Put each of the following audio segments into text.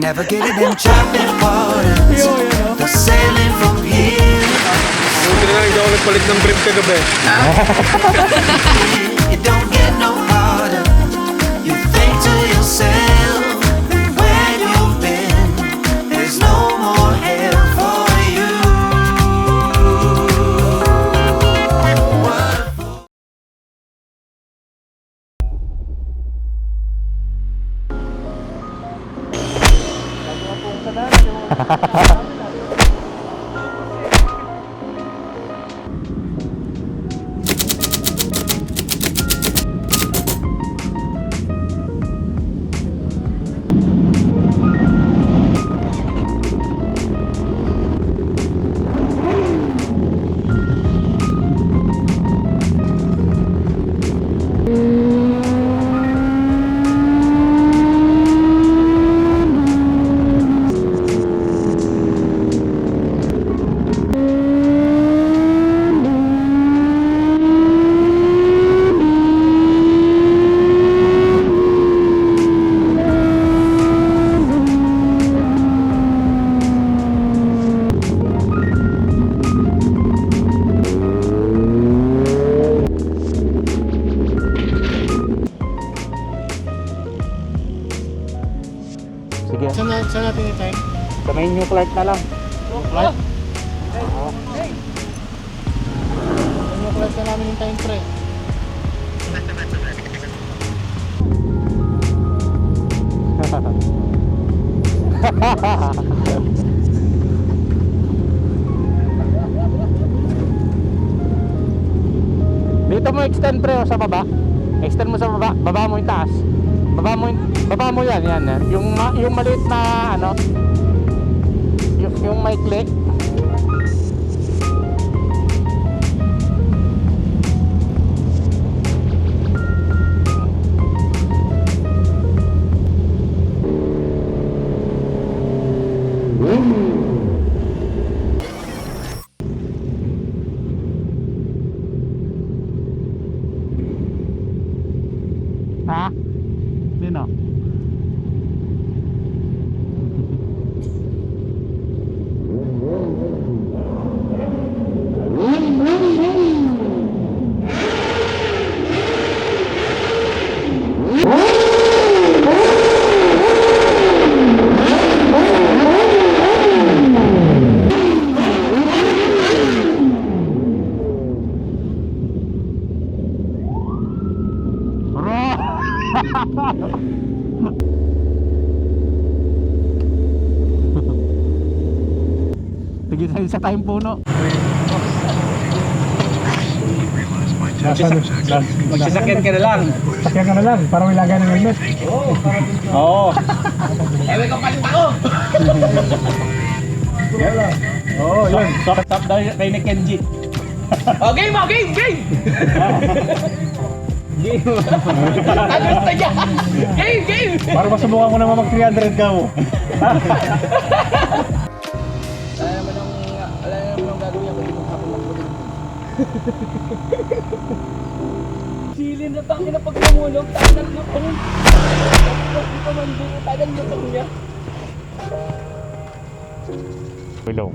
navigated them chopping waters. The sailing from here. Buti na lang hindi ako nagpalit ng brief kagabi. It don't get no harder. You think to yourself, where you've been, there's no more hell for you. What a fool. Sige. Saan natin i-time? Sa may New Clark na lang. Right? Oo. Yung class na namin yung time pre. Dito mo extend pre o sa baba. Extend mo sa baba, baba mo yung taas. Baba mo yan, yan. Yung maliit na ano, yung may click. Ha? Sino? Tigil sa tayong puno. Magsasakyan ka na lang. Sakyan ka na lang, para may lagay ng helmet. Oo. Oo, yun. Top daw kay ni Kenji. Oh, game mo! Game! Game! Gusto niya! Game! Game! Para masubukan ko naman mag 300 ka mo. Alam naman ang gagawin ko dito hapon ng puti. Silin na tangin na pagkamulog, tayo ng lutong. Pag ito man din, tayo ng lutong niya. Below.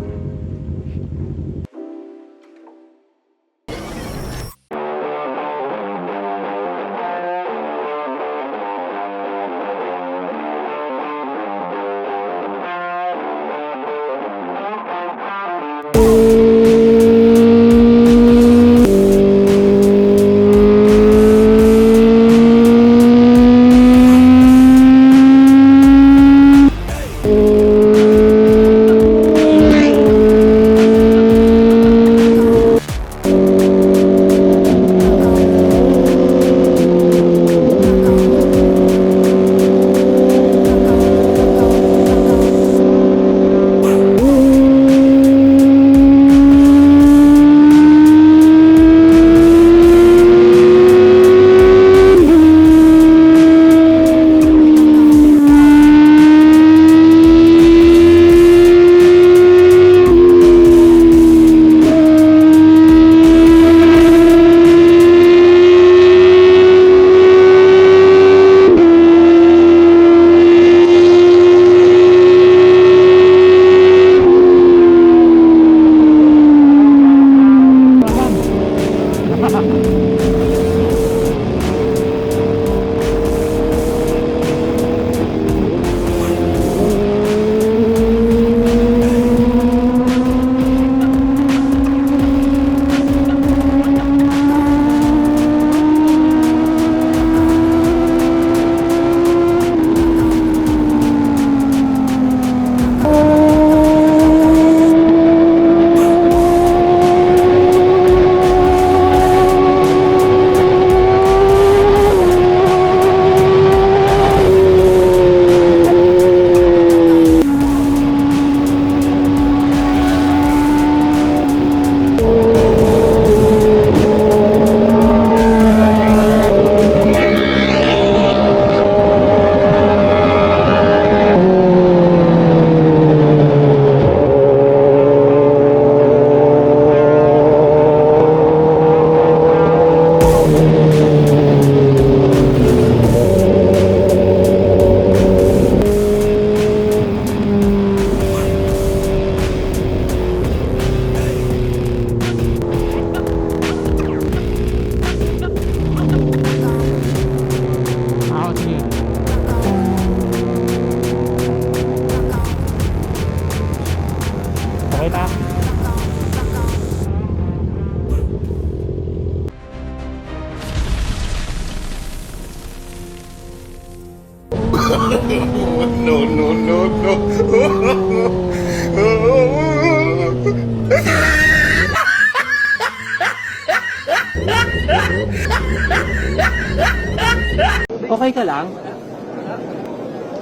Okay ka lang?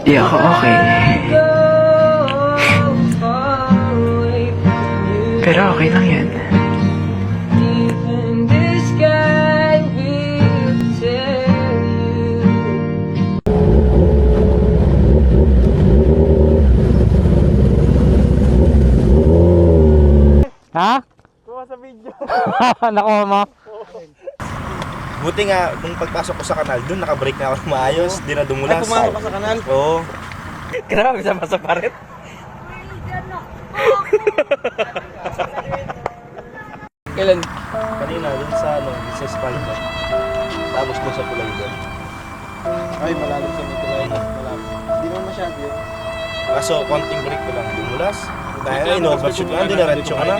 Di ako okay. Pero okay lang yan. Ha? Kuha sa video. Nakuha mo? Buti nga, nung pagpasok ko sa kanal, doon nakabrake na ako ng maayos, di na dumulas. Ay, pumasok ka sa kanal? Oo. Grabe, sama sa paret. Kailan? Kanina, doon sa, sa espalda. Tapos doon sa tulay doon. Ay, malalim sa mitulay. Malalim. Hindi naman masyado yun. Kaso, konting brake ko lang, dumulas. Dahil, in-overshoot lang, dinaretso ka na.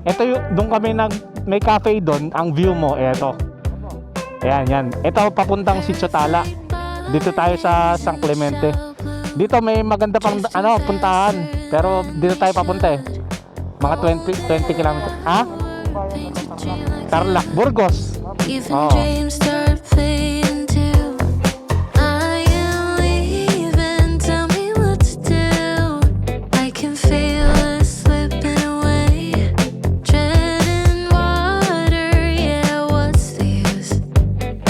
Ito yung, doon kami may cafe doon, ang view mo, eto. Ayan, yan. Ito, papuntang Sichotala. Dito tayo sa San Clemente. Dito may maganda pang, puntahan. Pero dito tayo papunta eh. Mga 20 kilometers. Ha? Tarlac, Burgos. Even Oh. dreams start fading too. I am leaving, tell me what to do. I can feel us slipping away. Treading water, yeah, what's the use?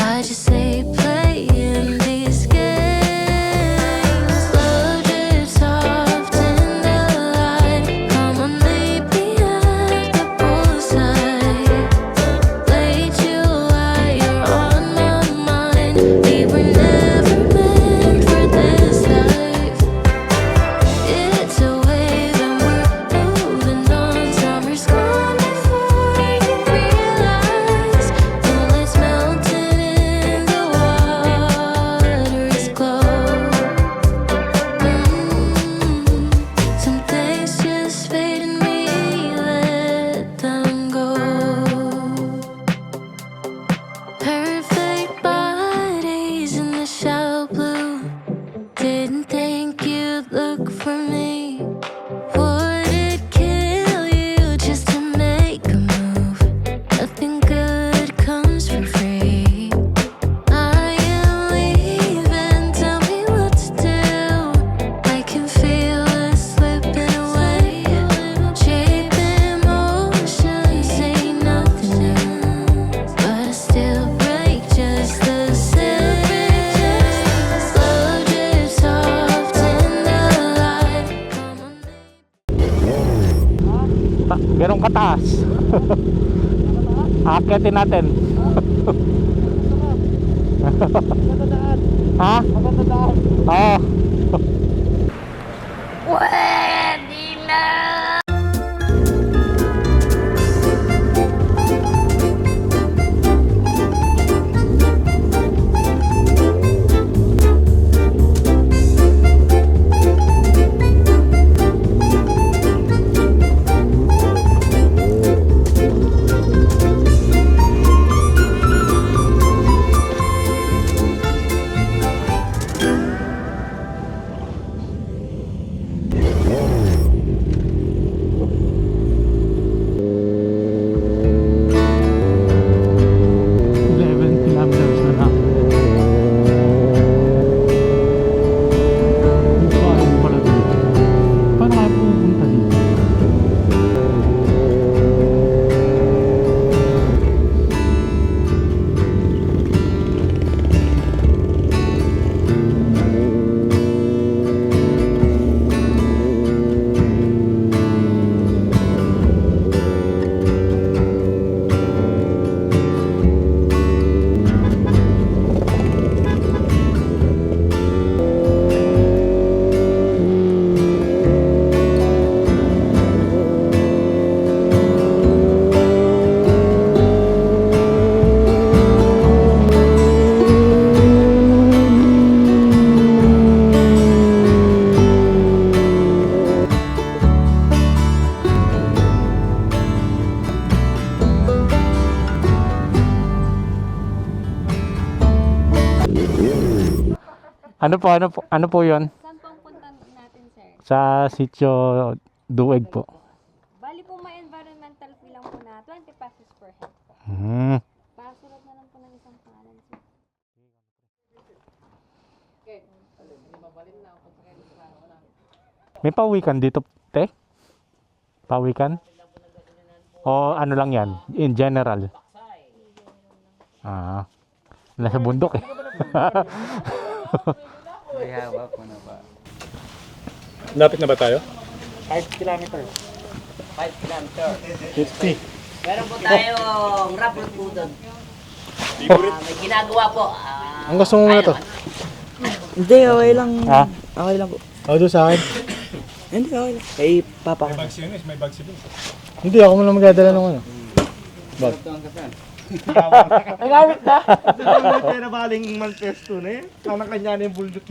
I just say playing these games. Love drifts soft in the light. Come on, meet me at the poolside. Play July, you're on my mind. We were never meant for this life. It's a wave and we're moving on. Summer's gone before you realize. Moonlight's melting in the water is cold. Some things just fade and we let them go. Perfect bodies in the shallow blue. Didn't think you'd look for me. Would it kill you just to make a move? Nothing good comes for free. I am leaving, tell me what to do. I can feel us slipping away. Shape emotions say nothing new, but I still break just the same. Slow drifts soft in the light. Come on. Ganun kataas. Akitin natin. Ha? Oo. Ano po yun? Saan pong punta natin, sir? Sa Sitio Dueg po. Bali po may environmental fee lang po na 20 pesos per head. Hmm. Pasulat na lang po ng isang pangalan, sir. May pawikan dito, te? Pawikan? O ano lang yan? In general? Ah. Nasa bundok eh. Lapit na ba tayo? 5 kilometers. 5 kilometers. 50. Meron po tayong raffle po doon. May ginagawa po. Ang gusto mo muna to? Hindi, okay lang. Ha? Okay lang po. Ako doon sa akin. Hindi, okay lang. Kay Papa ko. Hindi, ako muna magdadala ng ano. Bag. Nagamit na. Pero baling Manifesto na eh. Sana kanya na yung buldot.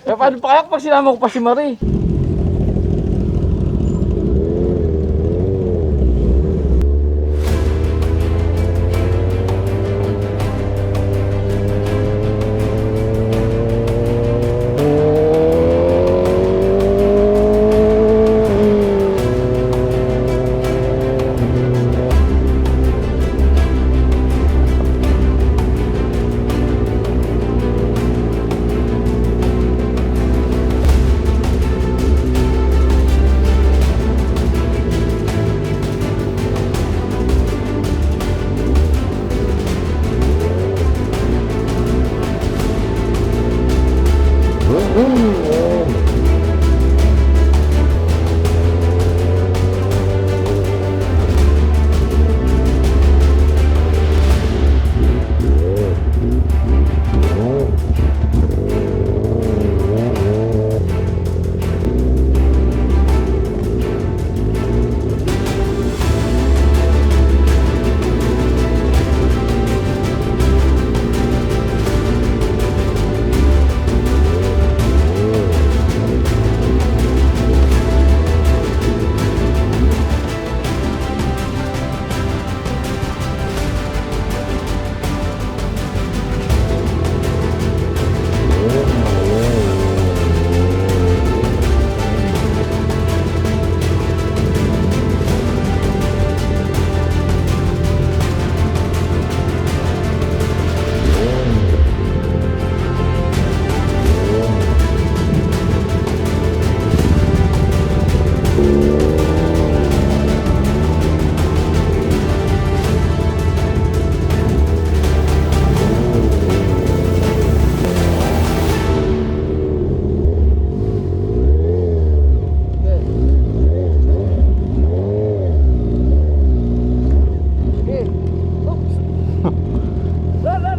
Eh, paano pa kaya pag sinama ko pa si Marie?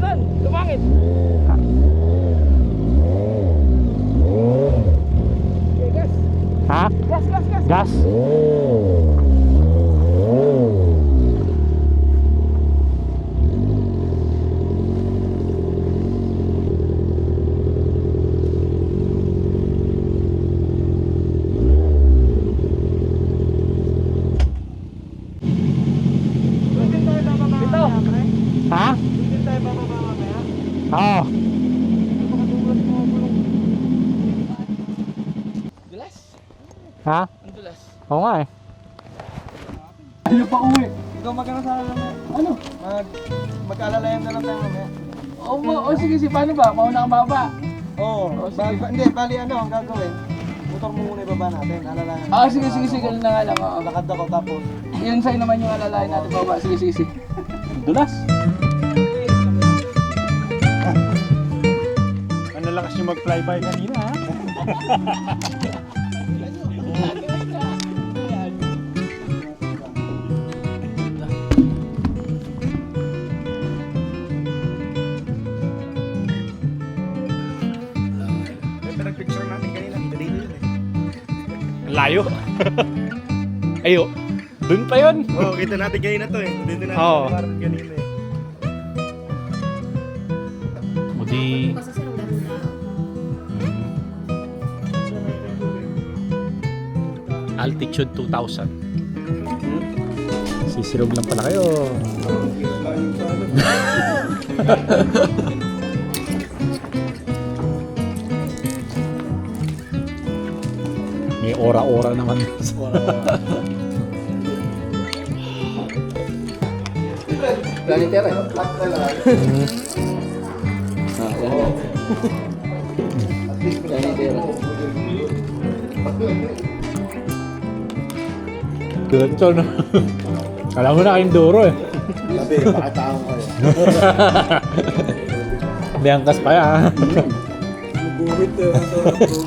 Run! Lumangit! Okay, gas! Ha? Gas! Gas? Ito! Ha? Oo. Dulas? Ha? Ang dulas. Oo nga eh. Ayaw pa uwi. Ikaw magkano sa alam mo? Ano? Mag-alalayan na lang tayo mamaya. Sige, paano ba? Mauna kang baba. Oo. Oh, sige. Bali ano ang gagawin? Motor mo muna ibaba natin, alalayan. Sige, ganun na nga lang. Oo. Lakad ako tapos. Yun sa'yo naman yung alalayan natin baba. Sige. Dulas. Ano lakas yung mag-flyby kanina ha? Nag-picture natin kanina. Dito yun eh. Layo. Ayo. Dun pa yun. Oo, kita natin kanina to eh. Dito natin Oo. kanina eh. Mudi. Altitude 2,000. Sisirog lang pala kayo. ora-ora naman. Planetera. Planetera. Diretso na. Alam mo na kayong duro eh. Labi, pakataong kayo. May angkas pa yan.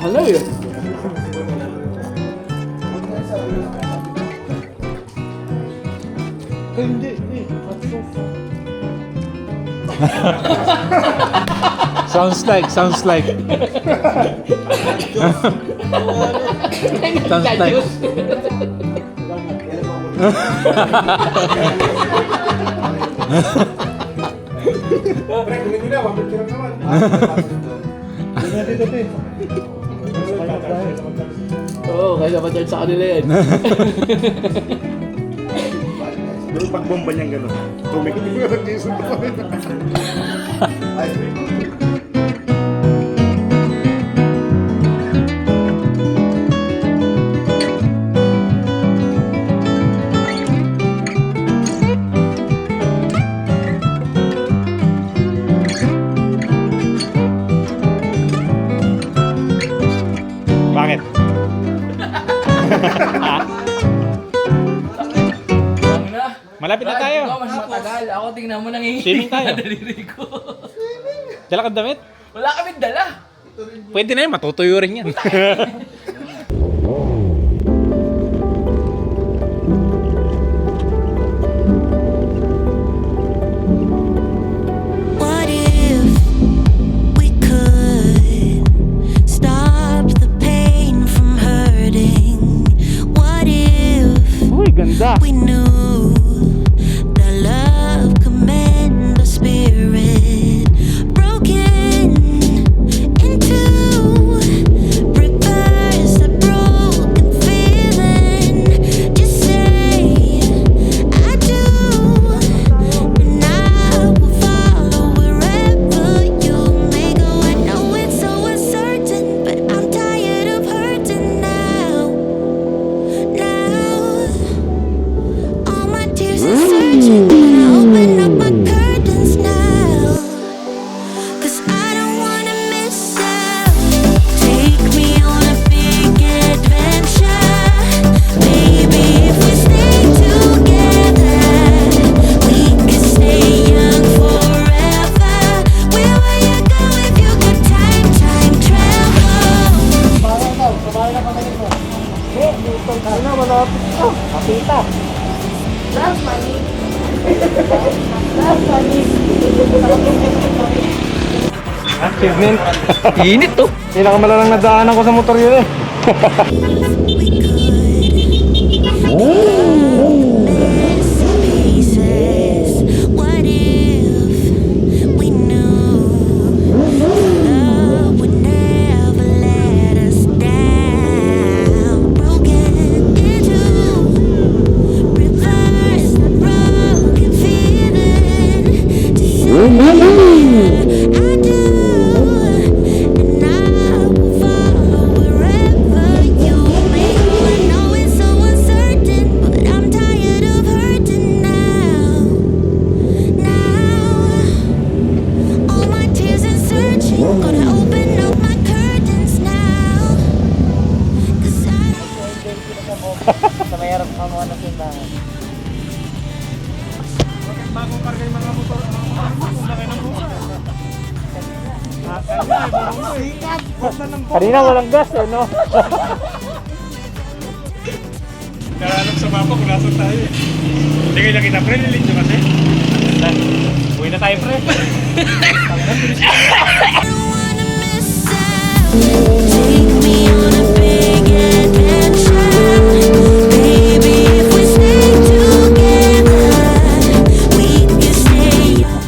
Hala yun. Sounds like. Sounds like. Oo, kaya dapat yan sa kanila yan. Pero pag bomba niyang gano'n, tumigil yung nag-iisip ko. Bakit? Malapit na tayo. Ikaw mas matagal. Ako tingnan mo nanginginig Swimming tayo. na daliri ko. Dala kang damit? Wala kaming dala. Pwede na yun, matutuyo rin yan. What if we could stop the pain from hurting? What if Uy, ganda. we knew that love could mend the spirit broken into reverse the broken feeling? Just say I do, and I will follow wherever you may go. I know it's so uncertain, but I'm tired of hurting now. All my tears are searching, but I open up my curtains now. 'Cause I don't wanna miss out. Take me on a big adventure. Maybe if we stay together, we could stay young forever. Where would you go if you could time travel? Achievement. Init to. Pinakamalalang nadaanan ko sa motor yun eh. What if we knew love would never let us down? Broken into reverse the broken feeling. To say I do, and I will follow wherever you may go. I know it's so uncertain, but I'm tired of hurting now. All my tears are searching, gonna open up my curtains now. 'Cause I don't Sa mayroon pa mo na simbahan. Kanina walang gas eh, no? Nakahanap sa mapa kung nasan tayo eh. Hindi kayo nakita, pre, nilig nyo kasi. Uwi na tayo, pre. wanna miss out. Take me on a big adventure. Baby, if we stay together, we can stay young.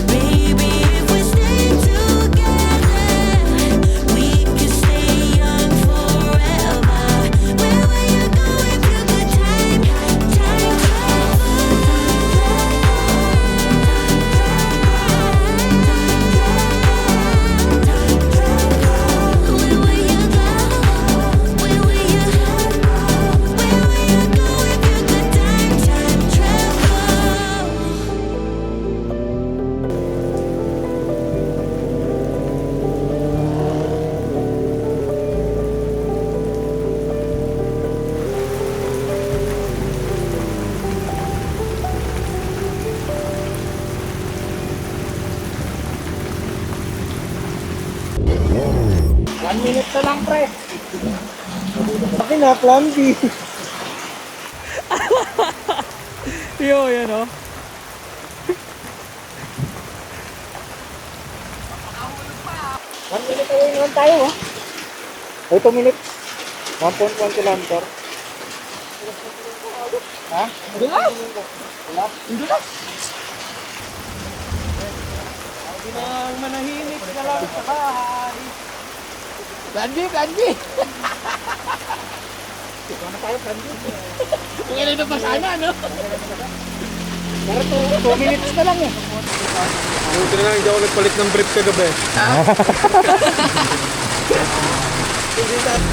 Baby, if we stay together, we can stay young forever. Where 1 minute na lang, pre. Akin na, plan B. Yo, yan oh. One minute away naman tayo, oh. Ay, 2 minutes. 1.1 kilometer. Ha? Dulas! Dulas! Hindi na manahimik na lang sa bahay. Planji! Ano tayo, plan B? Kung ilan na pa sana, no? Pero 2 minutes na lang eh. Buti na lang, hindi ako nagpalit ng brief kagabi.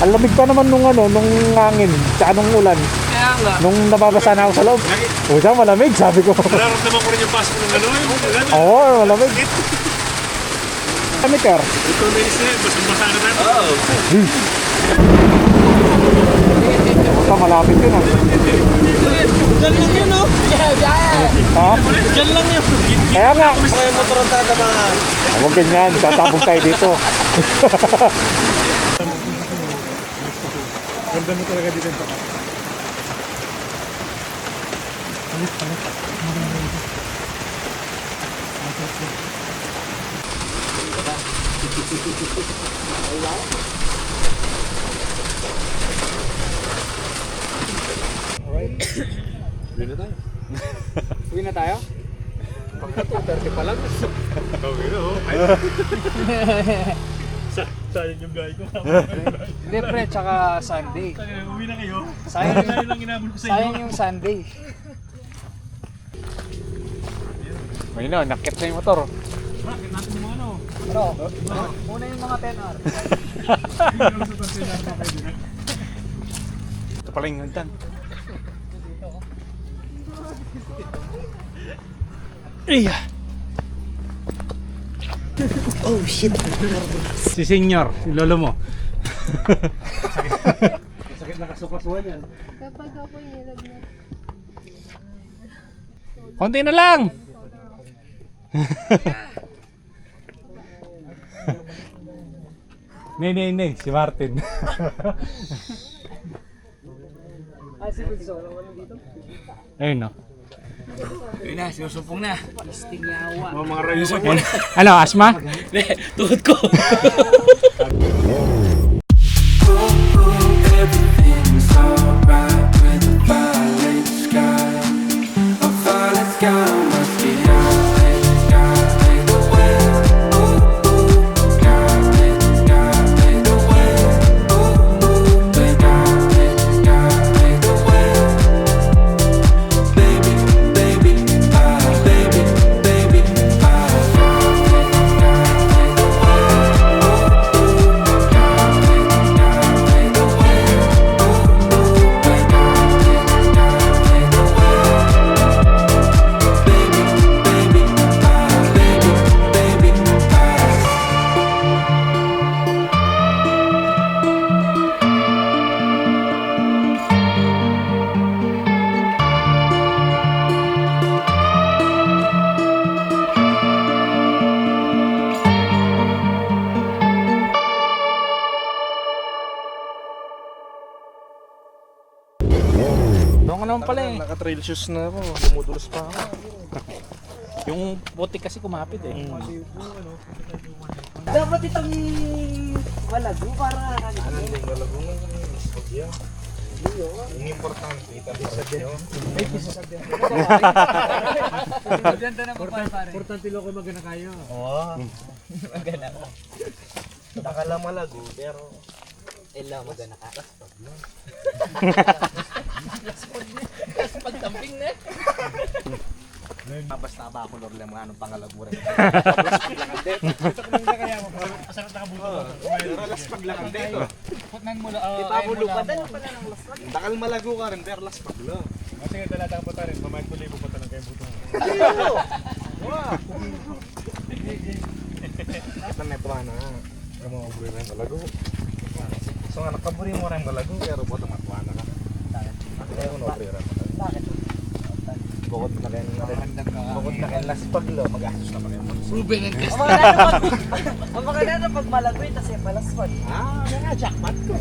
Ang lamig pa naman nung nung hangin, tsaka nung ulan. Kaya nga. Nung nababasa na ako sa loob. O siya, malamig, sabi ko. Nararamdaman ko rin yung pasok ng gano'n. Oo, malamig. Kami, Ter. 2 minutes na yun, basang-basa na tayo. Oo. Ito, malapit yun, ah. Diyan lang yun, no? Ha? Diyan lang yun. Kaya nga. Kaya motor ang tatamaan. Huwag ganyan, tatabog tayo dito. Ganda mo talaga dito. Uwi na tayo? Pagka 2:30 pa lang. Okay na, oh. Sayang yung guy ko. Hindi, pre, tsaka Sunday. Uwi na kayo. Sayang lang inabol ko sa sayang yung Sunday. Ayun na, nakit na yung motor. Bakit natin yung mga ano? Pero, muna yung mga 10R. Ito pala yung hagdan. Oh shit. Si Senyor, si lolo mo. Kapag ako nilagnat. Konti na lang! Nay, si Martin. Ah, si Wilson, wala dito? Ayun, no. Yun na, sinusumpong na. Pisting yawa. Mga rayos ako. Ano, asma? Tuhod ko. Everything's alright with a violet sky. A violet sky must be out. Sky made the way. Sky made the way. Sky made the way. Baby, baby, baby, baby, Doon ka naman pala eh. Naka-trail shoes na ako. Dumudulas pa ako. Yung putik kasi kumapit eh. Dapat itong malago para Hindi nga lago nga. Yeah. Yung importante, itabi nyo. Maganda na pa pare. Importante loko magana kayo. Oo. magana ka. Nakala malago, pero Ela, magana ka. Pagtamping na. basta ba ako lor lang mga anong pangalaguran. Masarap na kabuto. Pero las paglakad dito. Putnan mo lang. Ipabulo pa dahil pa na ng laswag. Takal malago ka rin, pero las pagla. Kasi nga talatang pa rin. Pamahin ko libo pa talang kayo buto. At na metro na. Ang mga buri rin malago. So nga nakaburi mo rin malago, pero buto matuwa na ka. At kaya ko no buri rin. Bakit? Bukod na kayo last paglo, mag-asos na kayo. Ang mga na pag malagoy, tas yung palaspan. Ah, nga, jackpot ko.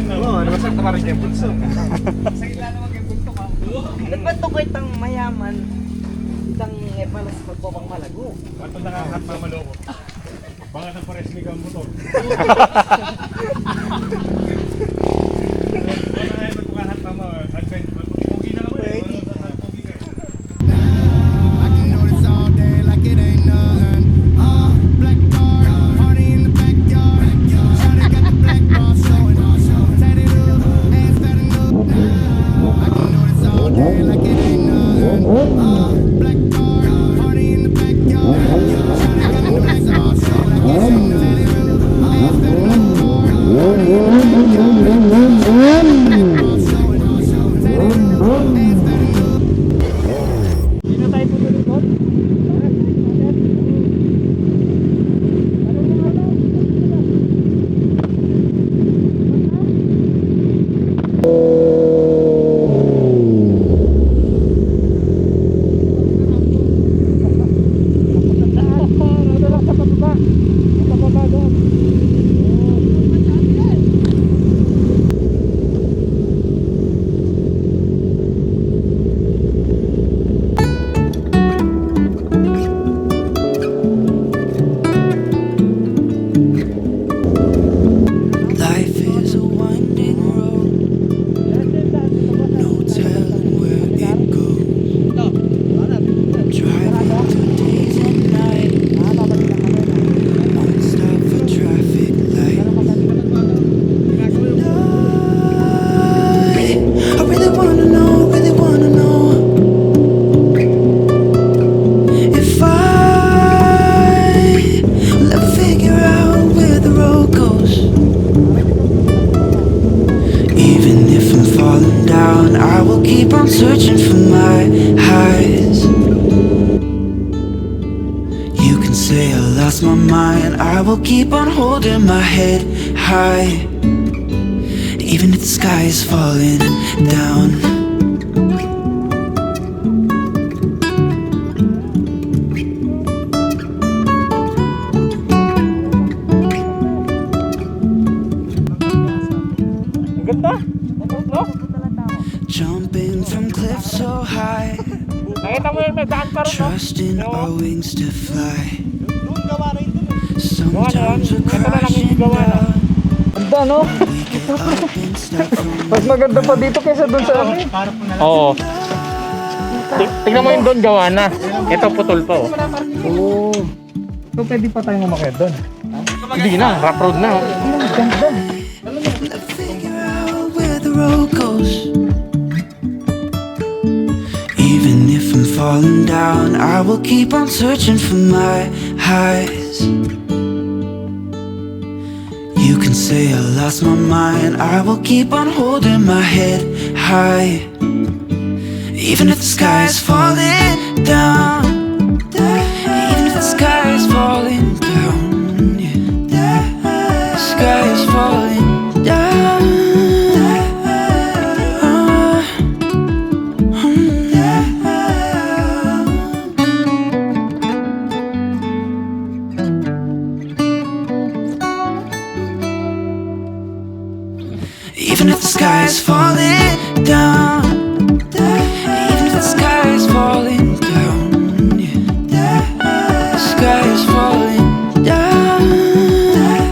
Oo, masakit na rin yung pulso. Nagbato ko itang mayaman. Itang palas pagpapang malago. Ba't nakakat na maloko? Baka na pares ni kang motor. Baka na yung magkakat na mo. Pogi na lang mo eh. Pogi ka. I can notice all day like it ain't nothing. Black car, party in the backyard. Shawty got the black bra showing. Tatted up, ass fat enough. I can notice all day like it ain't nothing. Black car, party in the backyard. Shawty got the black bra showing. Tatted up, ass fat Sino tayo putuloy doon? Life is a winding road, no telling where it goes. Driving through days and nights, won't stop for traffic lights. I really wanna know if I will ever figure out where the road goes. Even if I'm falling down, I will keep on searching for my highs. You can say I lost my mind, I will keep on holding my head high. Even if the sky is falling down. Ang ganda. No? Jumping from cliffs so high, Nakita mo yun, may daan pa rin, no? trusting our wings to fly. Gawa na yan. Sometimes we're Ito na lang yung crashing gawa na. down. Ganda, no? We get up and start from Mas maganda pa dito kaysa doon sa ano. Oo. Tingnan mo yung doon, gawa na. Ito, putol pa, oh. Oo. So pwede pa tayong umakyat doon. Hindi na, rough road na, oh. Ganda. figure out where the road goes. Even if I'm falling down, I will keep on searching for my highs. You can say I lost my mind, I will keep on holding my head high. Even if the sky is falling down, even if the sky is falling down, yeah. The sky is falling down. Even if the sky is falling down, even if the sky is falling down, yeah. The sky is falling down.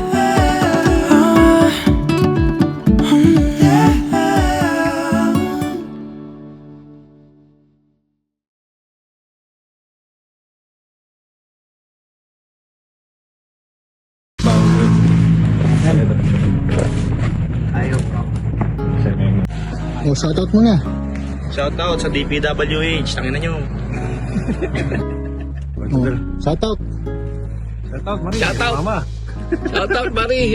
Oh, shoutout mo na. Shoutout sa DPWH, tangina nyo. Oh, shoutout. Shoutout, Marie. Shoutout. Mama. Shoutout, Marie.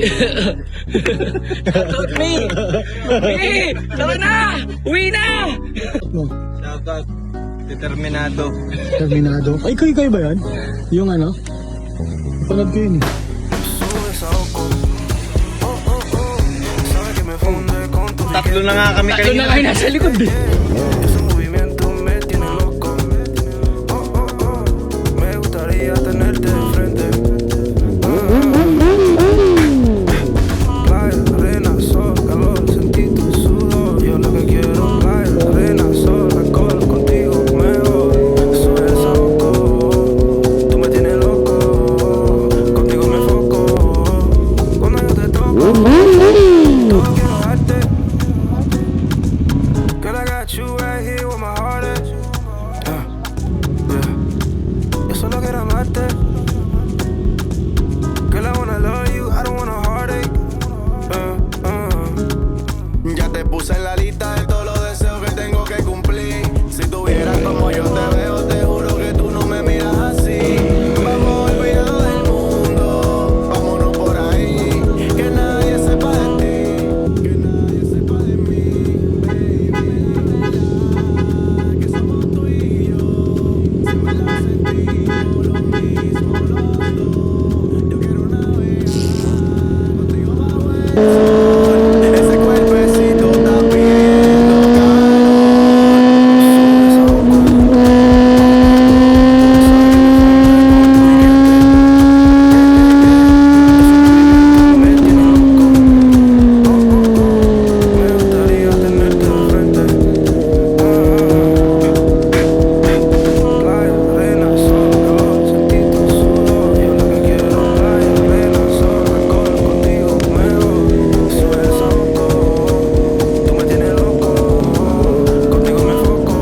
Shoutout, me. Me, tara na. Uwi na. Shoutout, Determinado. Terminado. Ay, kayo ba yan? Yung ano? Panood ko yun eh. Sube esa ojos. Sabes que me funde con tu Tatlo na nga kami Tatlo na kayo nasa likod eh. Ese movimiento me tiene loco. Oh, oh, oh. Me gustaría tenerte de frente. Playa, arena, sol, calor, sentí tu sudor. Yo lo que quiero, playa, arena, sol, alcohol, contigo mejor. Eso es loco. Tú me tienes loco. Contigo me foco. Cuando yo te toco, todo quiero darte. Girl, I got you right here with my heart at. Yeah, yeah. Yo solo quiero amarte. Girl, I wanna love you, I don't want a heartache. Ya te puse en la lista de todos los deseos que tengo que cumplir. Si tuvieras como yo te veo, te juro que tú no me miras así. Vamos olvidados del mundo, vámonos por ahí. Que nadie sepa de ti, que nadie sepa de mí, baby. Que somos tú y yo, si me la sentimos lo mismo los dos. Yo quiero navegar contigo bajo el sol. Ese cuerpecito está pidiendo calor. Me tiene loco. Me gustaría tenerte de frente. Playa, arena, sol, calor, sentí tu sudor. Yo lo que quiero, playa, arena, sol, alcohol, contigo mejor. Eso es loco. Tú me tienes loco. Contigo me foco.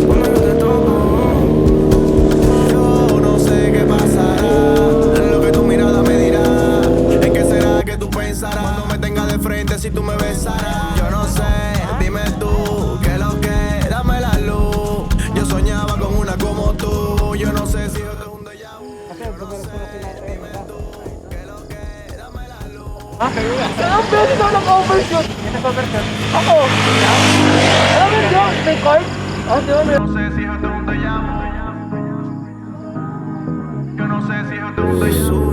Cuando yo te toco, yo no sé qué pasará. Lo que tu mirada me dirá. ¿En qué será que tú pensarás cuando me tenga de frente si tú me besarás? Yo no sé, dime tú, ¿qué lo que? Dame la luz. Yo soñaba con una como tú. Yo no sé si esto es un déjà vu. Yo no sé, dime tú, ¿qué lo que? Dame la luz. Ang pwede daw nag-overshoot. Ako. Alam mo yun, may card? Oh, di ba Yo no sé si esto es un déjà vu. Yo no sé si esto es un déjà vu.